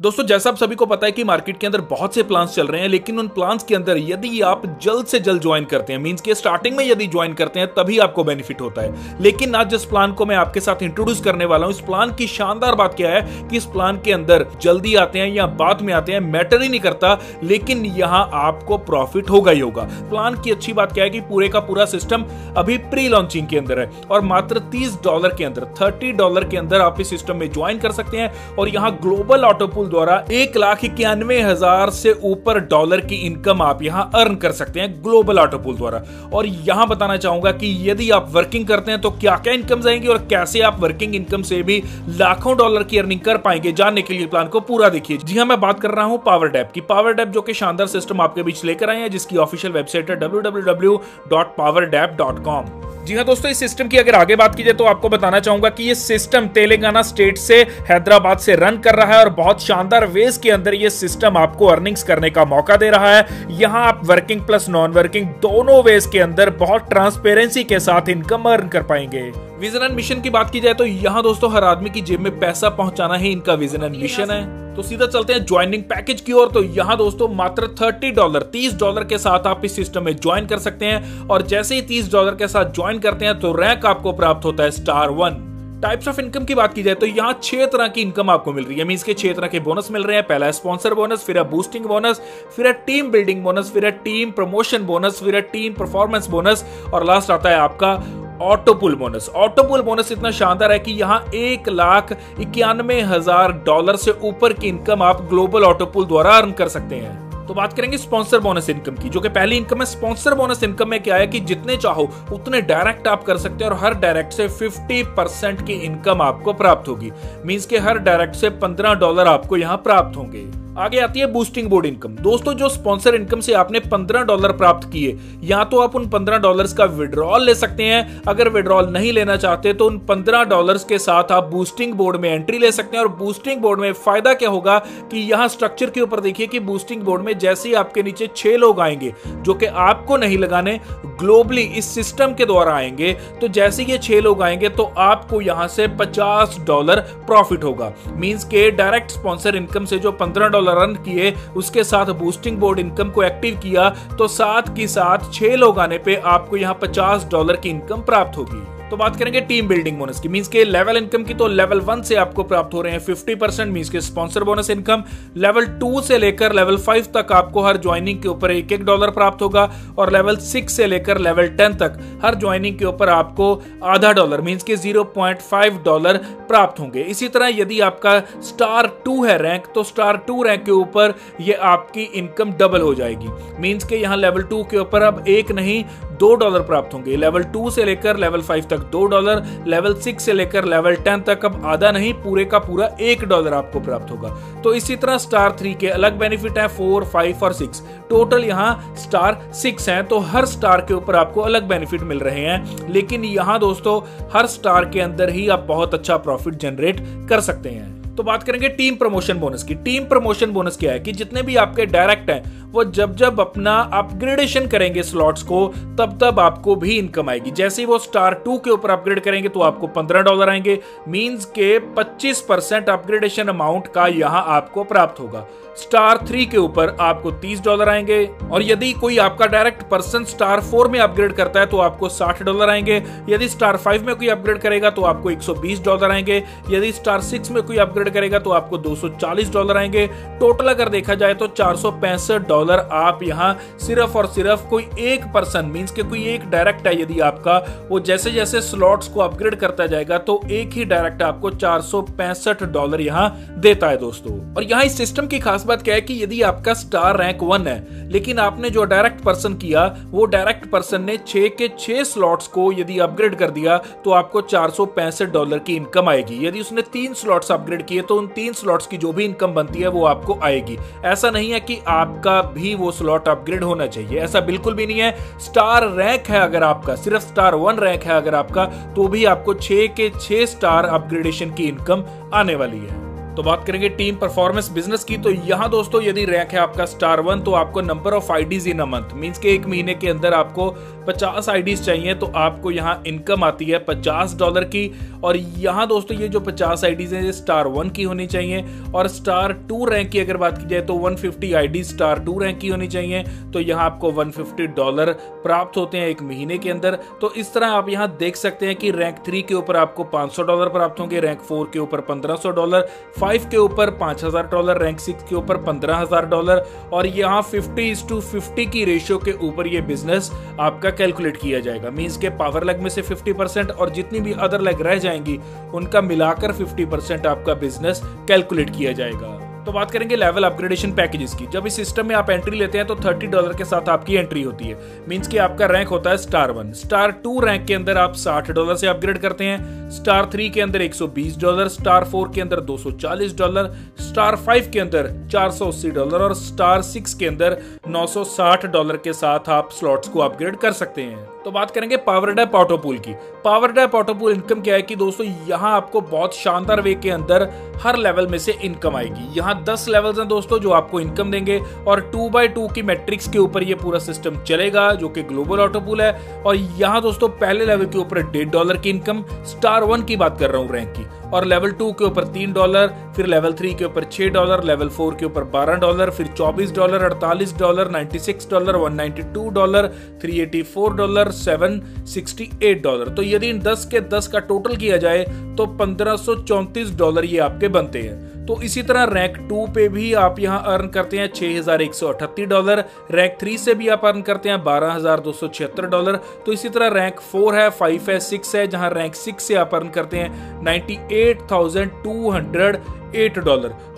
दोस्तों जैसा आप सभी को पता है कि मार्केट के अंदर बहुत से प्लान्स चल रहे हैं, लेकिन उन प्लान्स के अंदर यदि आप जल्द से जल्द ज्वाइन करते हैं, मींस के स्टार्टिंग में यदि ज्वाइन करते हैं तभी आपको बेनिफिट होता है। लेकिन आज जिस प्लान को मैं आपके साथ इंट्रोड्यूस करने वाला हूं, इस प्लान की शानदार बात क्या है कि इस प्लान के अंदर जल्दी आते हैं या बाद में आते हैं मैटर ही नहीं करता, लेकिन यहां आपको प्रॉफिट होगा ही होगा। प्लान की अच्छी बात क्या है कि पूरे का पूरा सिस्टम अभी प्री लॉन्चिंग के अंदर है और मात्र $30 के अंदर, $30 के अंदर आप इस सिस्टम में ज्वाइन कर सकते हैं और यहां ग्लोबल ऑटो पूल द्वारा 1,91,000 से ऊपर डॉलर की इनकम आप यहां अर्न कर सकते हैं ग्लोबल ऑटो पूल द्वारा। और यहां बताना चाहूंगा कि यदि आप वर्किंग करते हैं तो क्या क्या इनकम आएंगी और कैसे आप वर्किंग इनकम से भी लाखों डॉलर की अर्निंग कर पाएंगे। जानने के लिए प्लान को पूरा देखिए। जी हां, मैं बात कर रहा हूं पावर डैप की। पावर डैप जो कि शानदार सिस्टम आपके बीच लेकर आए हैं, जिसकी ऑफिशियल वेबसाइट है www.powerdap.com। जी हाँ दोस्तों, इस सिस्टम की अगर आगे बात की जाए तो आपको बताना चाहूंगा कि ये सिस्टम तेलंगाना स्टेट से हैदराबाद से रन कर रहा है और बहुत शानदार वेज के अंदर ये सिस्टम आपको अर्निंग्स करने का मौका दे रहा है। यहां आप वर्किंग प्लस नॉन वर्किंग दोनों वेज के अंदर बहुत ट्रांसपेरेंसी के साथ इनकम अर्न कर पाएंगे। विजन एंड मिशन की बात की जाए तो यहां दोस्तों हर आदमी की जेब में पैसा पहुंचाना ही इनका विजन एंड मिशन है। तो सीधा चलते हैं ज्वाइनिंग पैकेज की ओर। तो यहाँ दोस्तों मात्र $30 के साथ आप इस सिस्टम में ज्वाइन कर सकते हैं और जैसे ही $30 के साथ ज्वाइन करते हैं तो रैंक आपको प्राप्त होता है स्टार 1। टाइप्स ऑफ इनकम की बात की जाए तो यहाँ 6 तरह की इनकम आपको मिल रही है। मींस के 6 तरह के बोनस मिल रहे हैं। पहला है स्पॉन्सर बोनस, फिर है बूस्टिंग बोनस, फिर है टीम बिल्डिंग बोनस, फिर है टीम प्रमोशन बोनस, फिर है टीम परफॉर्मेंस बोनस और लास्ट आता है आपका auto pool bonus. Auto pool bonus इतना शानदार है कि यहाँ $1,91,000 से ऊपर की इनकम आप ग्लोबल ऑटो पूल द्वारा अर्न कर सकते हैं। तो बात करेंगे स्पॉन्सर बोनस इनकम की, जो कि पहली इनकम है। स्पॉन्सर बोनस इनकम में क्या है कि जितने चाहो उतने डायरेक्ट आप कर सकते हैं और हर डायरेक्ट से 50% की इनकम आपको प्राप्त होगी। मींस के हर डायरेक्ट से $15 आपको यहाँ प्राप्त होंगे। आगे आती है बूस्टिंग बोर्ड इनकम। दोस्तों जो स्पॉन्सर इनकम से आपने $15 प्राप्त किए, या तो आप उन $15 का विड्रॉल ले सकते हैं। अगर विड्रॉल नहीं लेना चाहते तो उन $15 के साथ आप बूस्टिंग बोर्ड में एंट्री ले सकते हैं। और बूस्टिंग बोर्ड में फायदा क्या होगा कि यहां स्ट्रक्चर के ऊपर देखिए कि बूस्टिंग बोर्ड में जैसे ही आपके नीचे 6 लोग आएंगे जो कि आपको नहीं लगाने, ग्लोबली इस सिस्टम के द्वारा आएंगे, तो जैसे ये 6 लोग आएंगे तो आपको यहां से $50 प्रॉफिट होगा। मींस के डायरेक्ट स्पॉन्सर इनकम से जो $15 रन किए, उसके साथ बूस्टिंग बोर्ड इनकम को एक्टिव किया तो साथ की साथ 6 लोग आने पे आपको यहां $50 की इनकम प्राप्त होगी। तो बात करेंगे टीम बिल्डिंग बोनस की। मींस के लेवल इनकम की तो लेवल 1 से आपको प्राप्त हो रहे हैं 50%, मींस के स्पॉन्सर बोनस इनकम। लेवल 2 से लेकर लेवल 5 तक आपको हर ज्वाइनिंग के ऊपर $1 प्राप्त होगा और लेवल 6 से लेकर लेवल 10 तक हर ज्वाइनिंग के ऊपर आपको आधा डॉलर, मींस के $0.5 प्राप्त होंगे। इसी तरह यदि आपका स्टार 2 है रैंक, तो स्टार 2 रैंक के ऊपर ये आपकी इनकम डबल हो जाएगी। मींस के यहाँ लेवल 2 के ऊपर अब 1 नहीं $2 प्राप्त होंगे। लेवल 2 से लेकर लेवल 5 तक $2, लेवल 6 से लेकर लेवल 10 तक अब आधा नहीं पूरे का पूरा $1 आपको प्राप्त होगा। तो इसी तरह स्टार 3 के अलग बेनिफिट है, 4, 5 और 6। टोटल यहाँ स्टार 6 हैं, तो हर स्टार के ऊपर आपको अलग बेनिफिट मिल रहे हैं। लेकिन यहाँ दोस्तों हर स्टार के अंदर ही आप बहुत अच्छा प्रॉफिट जनरेट कर सकते हैं। तो बात करेंगे टीम प्रमोशन बोनस की। टीम प्रमोशन बोनस क्या है कि जितने भी आपके डायरेक्ट हैं वो जब जब अपना अपग्रेडेशन करेंगे स्लॉट्स को, तब तब आपको भी इनकम आएगी। जैसे ही वो स्टार 2 के ऊपर अपग्रेड करेंगे तो आपको $15 आएंगे। मींस के 25% अपग्रेडेशन अमाउंट का यहां आपको प्राप्त होगा। स्टार 3 के ऊपर आपको $30 आएंगे और यदि कोई आपका डायरेक्ट पर्सन स्टार 4 में अपग्रेड करता है तो आपको $60 आएंगे। यदि स्टार 5 में कोई अपग्रेड करेगा तो आपको $120 आएंगे। यदि स्टार 6 में कोई अपग्रेड करेगा तो आपको $240 आएंगे। टोटल अगर देखा जाए तो $465 आप यहां सिर्फ और सिर्फ कोई एक पर्सन, मींस के कोई एक डायरेक्ट है यदि आपका, वो जैसे जैसे स्लॉट्स को अपग्रेड करता जाएगा तो एक ही डायरेक्ट आपको $465 यहां देता है दोस्तों। और यहां इस सिस्टम की खास बात क्या है कि यदि आपका स्टार रैंक 1 है, लेकिन आपने जो डायरेक्ट पर्सन किया वो डायरेक्ट पर्सन ने 6 के 6 स्लॉट्स को यदि अपग्रेड कर दिया तो आपको $465 की इनकम आएगी। यदि उसने 3 स्लॉट्स अपग्रेड किए तो उन 3 स्लॉट्स की जो भी इनकम बनती है वो आपको आएगी। ऐसा नहीं है कि आपका भी वो स्लॉट अपग्रेड होना चाहिए, ऐसा बिल्कुल भी नहीं है। स्टार रैंक है अगर आपका, सिर्फ स्टार 1 रैंक है अगर आपका, तो भी आपको 6 के 6 स्टार अपग्रेडेशन की इनकम आने वाली है। तो बात करेंगे टीम परफॉर्मेंस बिजनेस की। तो यहाँ दोस्तों यदि रैंक है आपका स्टार 1 तो आपको number of IDs in a month means के एक महीने के अंदर आपको 50 आईडीज चाहिए, तो आपको यहाँ इनकम आती है $50 की। और यहाँ दोस्तों ये जो 50 आईडीज है ये स्टार 1 की होनी चाहिए। और स्टार 2 रैंक की अगर बात की जाए तो 150 आईडीज स्टार 2 रैंक की होनी चाहिए, तो यहाँ आपको $150 प्राप्त होते हैं एक महीने के अंदर। तो इस तरह आप यहाँ देख सकते हैं कि रैंक 3 के ऊपर आपको $500 प्राप्त होंगे, रैंक 4 के ऊपर $1500, 5 के ऊपर $5000, रैंक 6 के ऊपर $15000। और यहाँ 50:50 की रेशियो के ऊपर ये बिजनेस आपका कैलकुलेट किया जाएगा। मींस के पावर लेग में से 50% और जितनी भी अदर लेग रह जाएंगी उनका मिलाकर 50% आपका बिजनेस कैलकुलेट किया जाएगा। तो बात करेंगे लेवल अपग्रेडेशन पैकेजेस की। जब इस सिस्टम में आप एंट्री लेते हैं तो $30 के साथ आपकी एंट्री होती है। मींस कि आपका रैंक होता है स्टार 1। स्टार 2 रैंक के अंदर आप $60 से अपग्रेड करते हैं, स्टार 3 के अंदर $120, स्टार 4 के अंदर $240, स्टार 5 के अंदर $480 और स्टार 6 के अंदर $960 के साथ आप स्लॉट्स को अपग्रेड कर सकते हैं। तो बात करेंगे पावर डैप ऑटो पूल की। Power DAP auto pool income क्या है कि दोस्तों यहाँ आपको बहुत शानदार वे के अंदर हर लेवल में से इनकम आएगी। यहाँ 10 लेवल्स हैं दोस्तों जो आपको इनकम देंगे और 2x2 की मैट्रिक्स के ऊपर ये पूरा सिस्टम चलेगा जो कि ग्लोबल ऑटो पूल है। और यहाँ दोस्तों पहले लेवल के ऊपर $1.5 की इनकम, स्टार 1 की बात कर रहा हूँ रैंक की, और लेवल 2 के ऊपर $3, फिर लेवल 3 के ऊपर $6, लेवल 4 के ऊपर $12, फिर $24, $48, $96, $192, $384, $768। तो यदि इन 10 के 10 का टोटल किया जाए तो $1534 ये आपके बनते हैं। तो इसी तरह रैंक 2 पे भी आप यहाँ अर्न करते हैं $6138, रैंक 3 से भी आप अर्न करते हैं $12276। तो इसी तरह रैंक 4 है, 5 है, 6 है, जहां रैंक 6 से आप अर्न करते हैं $98,208।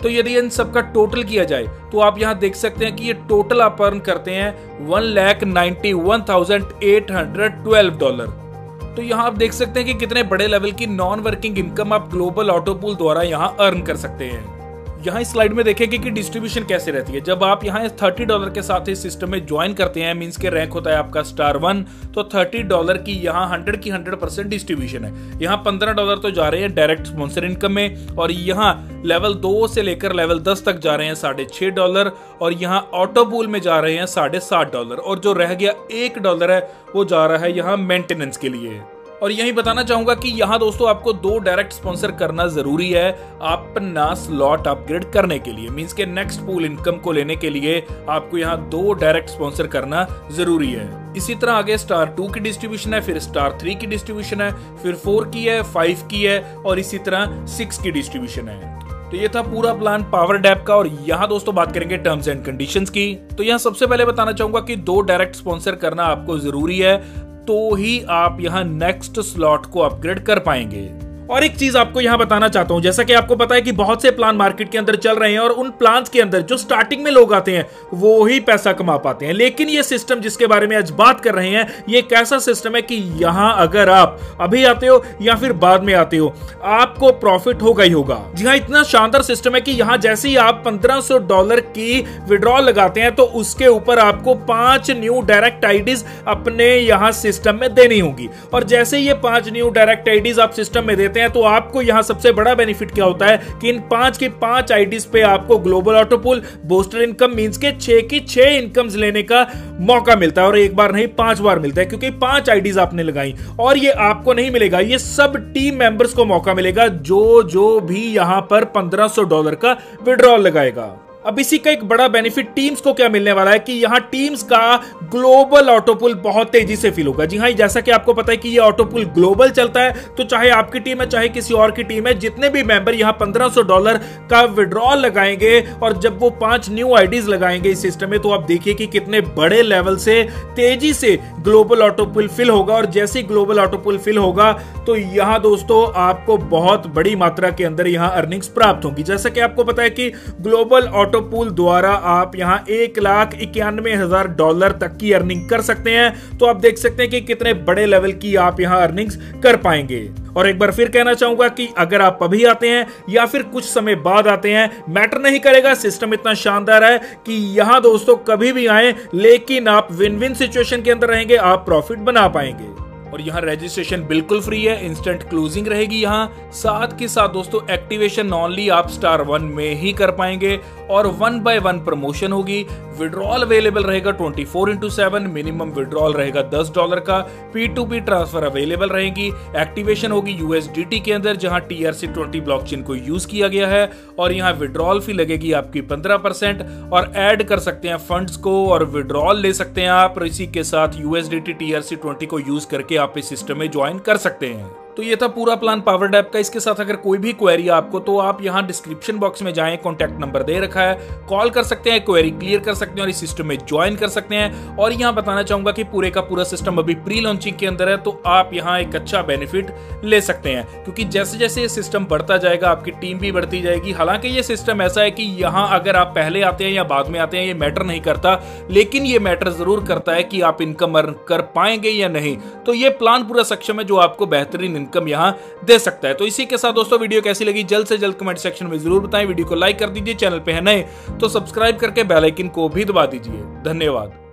तो यदि इन सब का टोटल किया जाए तो आप यहाँ देख सकते हैं कि ये टोटल आप अर्न करते हैं $1,91,812। तो यहाँ आप देख सकते हैं कि कितने बड़े लेवल की नॉन वर्किंग इनकम आप ग्लोबल ऑटो पूल द्वारा यहाँ अर्न कर सकते हैं। यहाँ इस स्लाइड में देखेंगे कि डिस्ट्रीब्यूशन कैसे रहती है। जब आप यहाँ $30 के साथ इस सिस्टम में ज्वाइन करते हैं, मींस के रैंक होता है आपका स्टार 1, तो $30 की यहाँ 100% डिस्ट्रीब्यूशन है। यहाँ $15 तो जा रहे हैं डायरेक्ट स्पॉन्सर इनकम में, और यहाँ लेवल 2 से लेकर लेवल 10 तक जा रहे हैं $6.5, और यहाँ ऑटो पूल में जा रहे हैं $7.5, और जो रह गया $1 है वो जा रहा है यहाँ मेंटेनेंस के लिए। और यही बताना चाहूंगा कि यहाँ दोस्तों आपको 2 डायरेक्ट स्पॉन्सर करना जरूरी है अपना स्लॉट अपग्रेड करने के लिए। मींस के नेक्स्ट पूल इनकम को लेने के लिए आपको यहाँ 2 डायरेक्ट स्पॉन्सर करना जरूरी है। इसी तरह आगे स्टार 2 की डिस्ट्रीब्यूशन है, फिर स्टार 3 की डिस्ट्रीब्यूशन है, फिर 4 की है, 5 की है, और इसी तरह 6 की डिस्ट्रीब्यूशन है। तो ये था पूरा प्लान पावर डैप का। और यहाँ दोस्तों बात करेंगे टर्म्स एंड कंडीशंस की। तो यहाँ सबसे पहले बताना चाहूंगा कि 2 डायरेक्ट स्पॉन्सर करना आपको जरूरी है, तो ही आप यहां नेक्स्ट स्लॉट को अपग्रेड कर पाएंगे। और एक चीज आपको यहां बताना चाहता हूं, जैसा कि आपको पता है कि बहुत से प्लान मार्केट के अंदर चल रहे हैं और उन प्लान्स के अंदर जो स्टार्टिंग में लोग आते हैं वो ही पैसा कमा पाते हैं। लेकिन ये सिस्टम जिसके बारे में आज बात कर रहे हैं, ये एक ऐसा सिस्टम है कि यहां अगर आप अभी आते हो या फिर बाद में आते हो, आपको प्रॉफिट होगा ही होगा। जी हाँ, इतना शानदार सिस्टम है कि यहां जैसे ही आप $1500 की विड्रॉल लगाते हैं तो उसके ऊपर आपको 5 न्यू डायरेक्ट आईडीज अपने यहां सिस्टम में देनी होगी। और जैसे ये 5 न्यू डायरेक्ट आईडीज आप सिस्टम में देते हैं तो आपको यहां सबसे बड़ा बेनिफिट क्या होता है कि इन 5 की 5 आईडीज पे आपको global auto pool booster income means के 6 की 6 इनकम्स लेने का मौका मिलता है। और एक बार नहीं 5 बार मिलता है, क्योंकि 5 आईडीज आपने लगाई। और ये आपको नहीं मिलेगा, ये सब टीम मेंबर्स को मौका मिलेगा जो भी यहां पर $1500 का विड्रॉल लगाएगा। अब इसी का एक बड़ा बेनिफिट टीम्स को क्या मिलने वाला है कि यहां टीम्स का ग्लोबल ऑटो पूल बहुत तेजी से फिल होगा। जी हां, जैसा कि आपको पता है कि ये ऑटो पूल ग्लोबल चलता है, तो चाहे आपकी टीम है चाहे किसी और की टीम है, जितने भी मेंबर यहां $1500 का विड्रॉल लगाएंगे और जब वो 5 न्यू आईडीज लगाएंगे इस सिस्टम में, तो आप देखिए कि कितने बड़े लेवल से तेजी से ग्लोबल ऑटो पूल फिल होगा। और जैसे ही ग्लोबल ऑटो पूल फिल होगा तो यहां दोस्तों आपको बहुत बड़ी मात्रा के अंदर यहां अर्निंग्स प्राप्त होंगी। जैसा कि आपको पता है कि ग्लोबल ऑटो पूल द्वारा आप यहां $1,91,000 तक की अर्निंग कर सकते हैं। तो आप देख सकते हैं कि कितने बड़े लेवल की आप यहां अर्निंग्स कर पाएंगे। और एक बार फिर कहना चाहूंगा कि अगर आप अभी आते हैं या फिर कुछ समय बाद आते हैं, मैटर नहीं करेगा, सिस्टम इतना शानदार है कि यहां दोस्तों कभी भी आए, लेकिन आप विन विन सिचुएशन के अंदर रहेंगे, आप प्रॉफिट बना पाएंगे। और यहाँ रजिस्ट्रेशन बिल्कुल फ्री है, इंस्टेंट क्लोजिंग रहेगी यहाँ। साथ के साथ दोस्तों एक्टिवेशन ओनली आप स्टार 1 में ही कर पाएंगे और 1 by 1 प्रमोशन होगी। विड्रॉल अवेलेबल रहेगा 24/7, मिनिमम विड्रॉल रहेगा $10 का। P2P ट्रांसफर अवेलेबल रहेगी। एक्टिवेशन होगी USDT के अंदर जहां TRC20 ब्लॉकचेन को यूज किया गया है और यहाँ विड्रॉल फी लगेगी आपकी 15% और ऐड कर सकते हैं फंड्स को और विड्रॉल ले सकते हैं आप। इसी के साथ USDT TRC20 को यूज करके आप इस सिस्टम में ज्वाइन कर सकते हैं। तो ये था पूरा प्लान पावर्ड ऐप का। इसके साथ अगर कोई भी क्वेरी आपको तो आप यहाँ डिस्क्रिप्शन बॉक्स में जाएं, कॉन्टैक्ट नंबर दे रखा है, कॉल कर सकते हैं, क्वेरी क्लियर कर सकते हैं और इस सिस्टम में ज्वाइन कर सकते हैं। और यहाँ बताना चाहूंगा कि पूरे का पूरा सिस्टम अभी प्री लॉन्चिंग के अंदर है, तो आप यहाँ एक अच्छा बेनिफिट ले सकते हैं क्योंकि जैसे जैसे ये सिस्टम बढ़ता जाएगा आपकी टीम भी बढ़ती जाएगी। हालांकि ये सिस्टम ऐसा है कि यहाँ अगर आप पहले आते हैं या बाद में आते हैं ये मैटर नहीं करता, लेकिन ये मैटर जरूर करता है कि आप इनकम अर्न कर पाएंगे या नहीं। तो ये प्लान पूरा सक्षम है जो आपको बेहतरीन इनकम यहाँ दे सकता है। तो इसी के साथ दोस्तों वीडियो कैसी लगी जल्द से जल्द कमेंट सेक्शन में जरूर बताएं। वीडियो को लाइक कर दीजिए, चैनल पे है नए तो सब्सक्राइब करके बेल आइकन को भी दबा दीजिए। धन्यवाद।